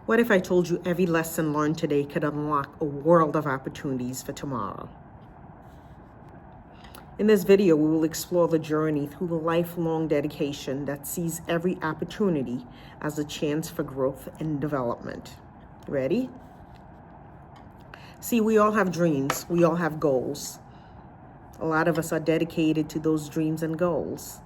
What if I told you every lesson learned today could unlock a world of opportunities for tomorrow? In this video, we will explore the journey through the lifelong dedication that sees every opportunity as a chance for growth and development. Ready? See, we all have dreams. We all have goals. A lot of us are dedicated to those dreams and goals.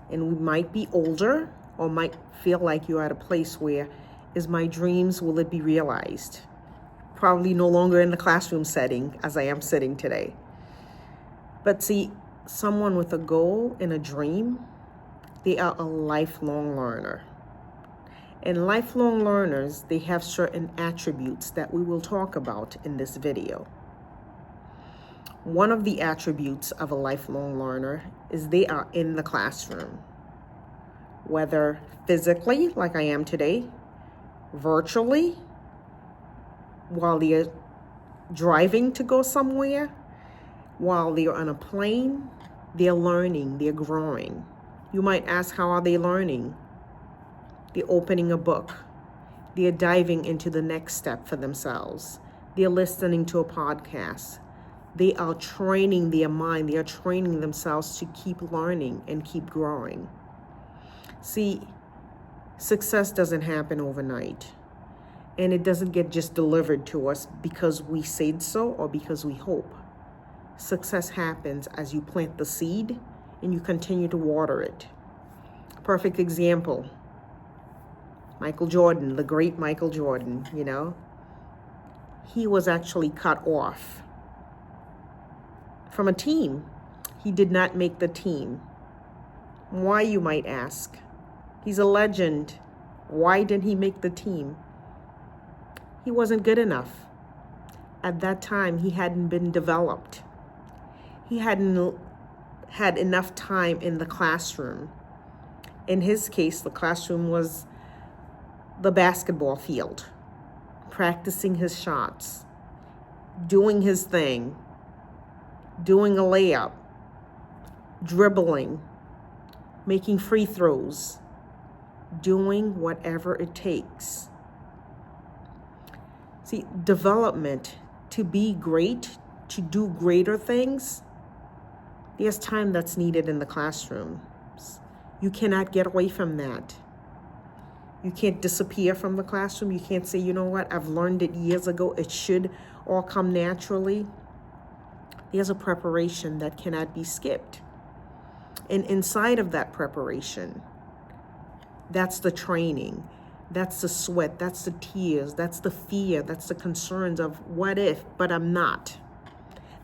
And we might be older or might feel like you're at a place where, is my dreams, will it be realized? Probably no longer in the classroom setting as I am sitting today. But see, someone with a goal and a dream, they are a lifelong learner. And lifelong learners, they have certain attributes that we will talk about in this video. One of the attributes of a lifelong learner is they are in the classroom, whether physically, like I am today, virtually, while they're driving to go somewhere, while they're on a plane, they're learning, they're growing. You might ask, how are they learning? They're opening a book. They're diving into the next step for themselves. They're listening to a podcast. They are training their mind. They are training themselves to keep learning and keep growing. See, success doesn't happen overnight. And it doesn't get just delivered to us because we said so or because we hope. Success happens as you plant the seed and you continue to water it. Perfect example, Michael Jordan, the great Michael Jordan, he was actually cut off from a team. He did not make the team. Why, you might ask? He's a legend. Why didn't he make the team? He wasn't good enough. At that time, he hadn't been developed. He hadn't had enough time in the classroom. In his case, the classroom was the basketball field, practicing his shots, doing his thing, doing a layup, dribbling, making free throws, doing whatever it takes. See, development, to be great, to do greater things, there's time that's needed in the classroom. You cannot get away from that. You can't disappear from the classroom. You can't say, you know what, I've learned it years ago. It should all come naturally. There's a preparation that cannot be skipped. And inside of that preparation, that's the training. That's the sweat, that's the tears, that's the fear, that's the concerns of what if, but I'm not.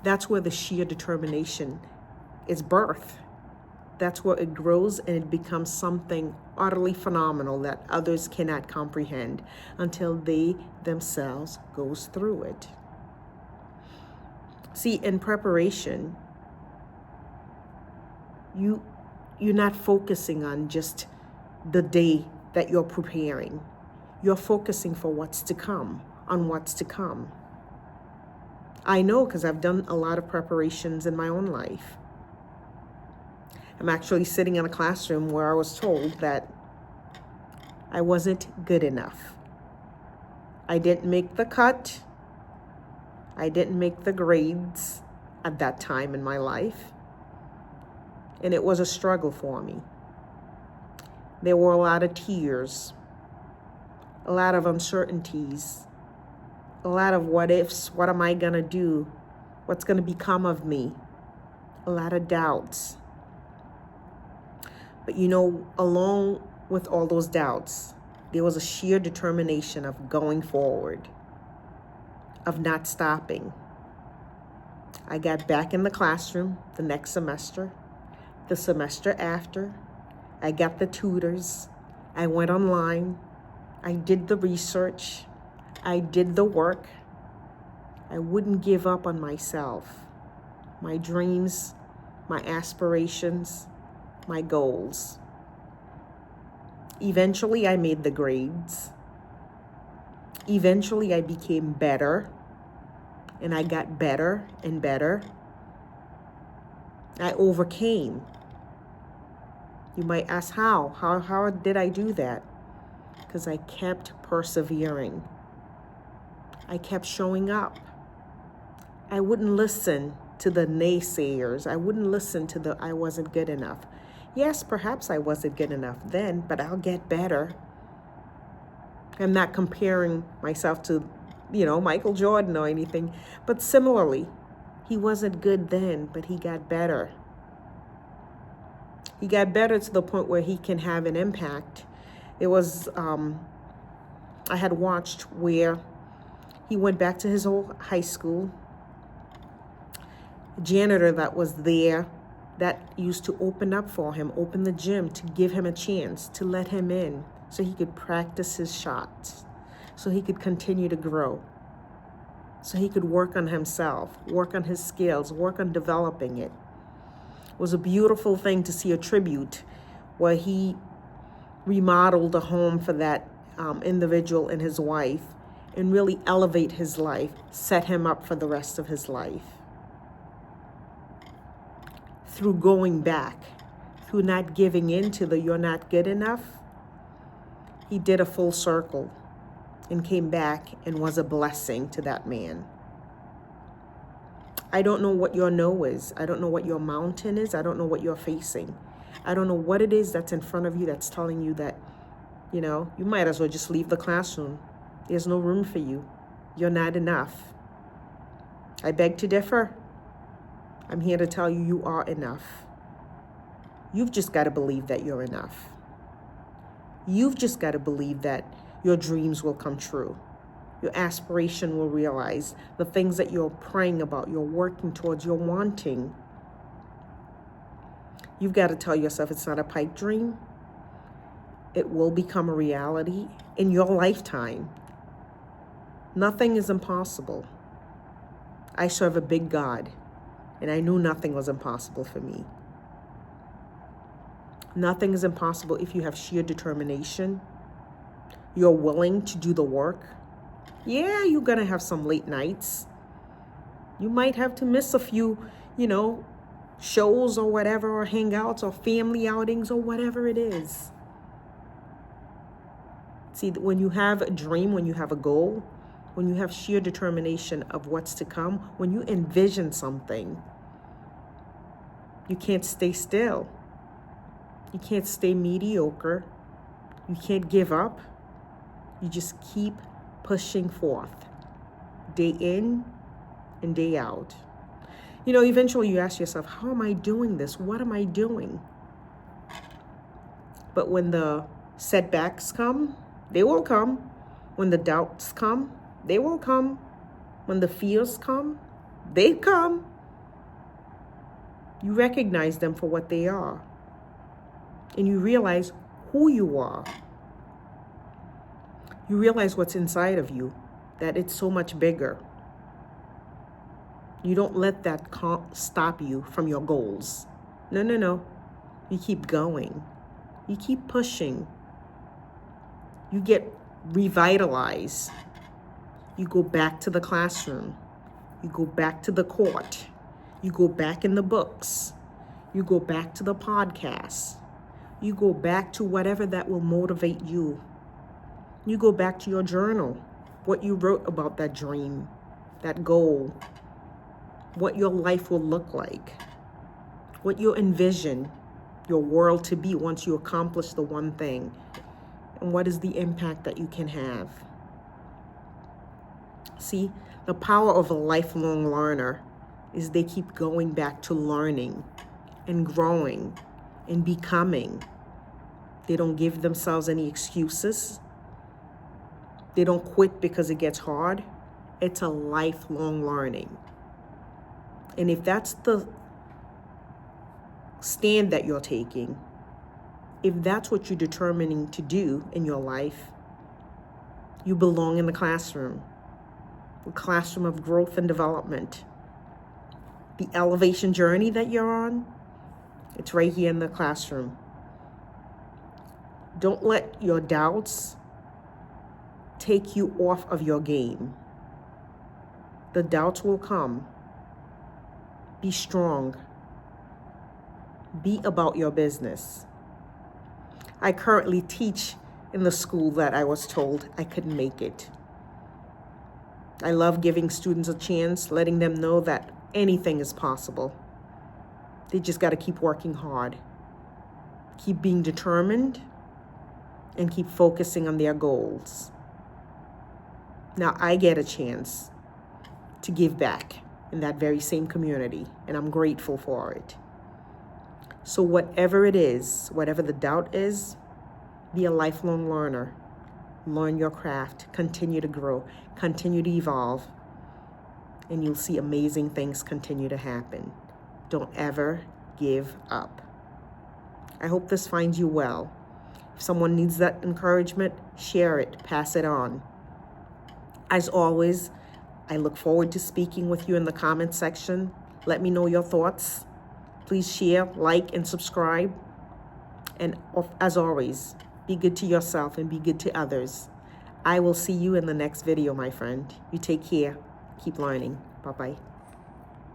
That's where the sheer determination is birthed. That's where it grows and it becomes something utterly phenomenal that others cannot comprehend until they themselves goes through it. See, in preparation, you're not focusing on just the day that you're preparing. You're focusing for what's to come, on what's to come. I know because I've done a lot of preparations in my own life. I'm actually sitting in a classroom where I was told that I wasn't good enough. I didn't make the cut. I didn't make the grades at that time in my life. And it was a struggle for me. There were a lot of tears, a lot of uncertainties, a lot of what ifs. What am I going to do? What's going to become of me? A lot of doubts. But along with all those doubts, there was a sheer determination of going forward, of not stopping. I got back in the classroom the next semester, the semester after. I got the tutors. I went online. I did the research. I did the work. I wouldn't give up on myself, my dreams, my aspirations, my goals. Eventually, I made the grades. Eventually, I became better, and I got better and better. I overcame. You might ask how? How did I do that? Because I kept persevering. I kept showing up. I wouldn't listen to the naysayers. I wouldn't listen to the I wasn't good enough. Yes, perhaps I wasn't good enough then, but I'll get better. I'm not comparing myself to, Michael Jordan or anything, but similarly, he wasn't good then, but he got better. He got better to the point where he can have an impact. It was, I had watched where he went back to his old high school. Janitor that was there that used to open up for him, open the gym to give him a chance, to let him in so he could practice his shots, so he could continue to grow, so he could work on himself, work on his skills, work on developing it. It was a beautiful thing to see a tribute where he remodeled a home for that individual and his wife and really elevate his life, set him up for the rest of his life. Through going back, through not giving in to the you're not good enough, he did a full circle and came back and was a blessing to that man. I don't know what your no is. I don't know what your mountain is. I don't know what you're facing. I don't know what it is that's in front of you that's telling you that, you might as well just leave the classroom. There's no room for you. You're not enough. I beg to differ. I'm here to tell you you are enough. You've just got to believe that you're enough. You've just got to believe that your dreams will come true. Your aspiration will realize the things that you're praying about, you're working towards, you're wanting. You've got to tell yourself it's not a pipe dream. It will become a reality in your lifetime. Nothing is impossible. I serve a big God, and I knew nothing was impossible for me. Nothing is impossible if you have sheer determination. You're willing to do the work. Yeah, you're going to have some late nights. You might have to miss a few, shows or whatever, or hangouts or family outings or whatever it is. See, when you have a dream, when you have a goal, when you have sheer determination of what's to come, when you envision something, you can't stay still. You can't stay mediocre. You can't give up. You just keep pushing forth, day in and day out. Eventually you ask yourself, how am I doing this? What am I doing? But when the setbacks come, they will come. When the doubts come, they will come. When the fears come, they come. You recognize them for what they are. And you realize who you are. You realize what's inside of you, that it's so much bigger. You don't let that stop you from your goals. No. You keep going. You keep pushing. You get revitalized. You go back to the classroom. You go back to the court. You go back in the books. You go back to the podcast. You go back to whatever that will motivate you. You go back to your journal, what you wrote about that dream, that goal, what your life will look like, what you envision your world to be once you accomplish the one thing, and what is the impact that you can have. See, the power of a lifelong learner is they keep going back to learning and growing and becoming. They don't give themselves any excuses. They don't quit because it gets hard. It's a lifelong learning. And if that's the stand that you're taking, if that's what you're determining to do in your life, you belong in the classroom of growth and development. The elevation journey that you're on, it's right here in the classroom. Don't let your doubts take you off of your game. The doubts will come. Be strong. Be about your business. I currently teach in the school that I was told I couldn't make it. I love giving students a chance, letting them know that anything is possible. They just got to keep working hard, keep being determined, and keep focusing on their goals. Now I get a chance to give back in that very same community, and I'm grateful for it. So whatever it is, whatever the doubt is, be a lifelong learner. Learn your craft, continue to grow, continue to evolve, and you'll see amazing things continue to happen. Don't ever give up. I hope this finds you well. If someone needs that encouragement, share it, pass it on. As always, I look forward to speaking with you in the comment section. Let me know your thoughts. Please share, like, and subscribe. And as always, be good to yourself and be good to others. I will see you in the next video, my friend. You take care. Keep learning. Bye-bye.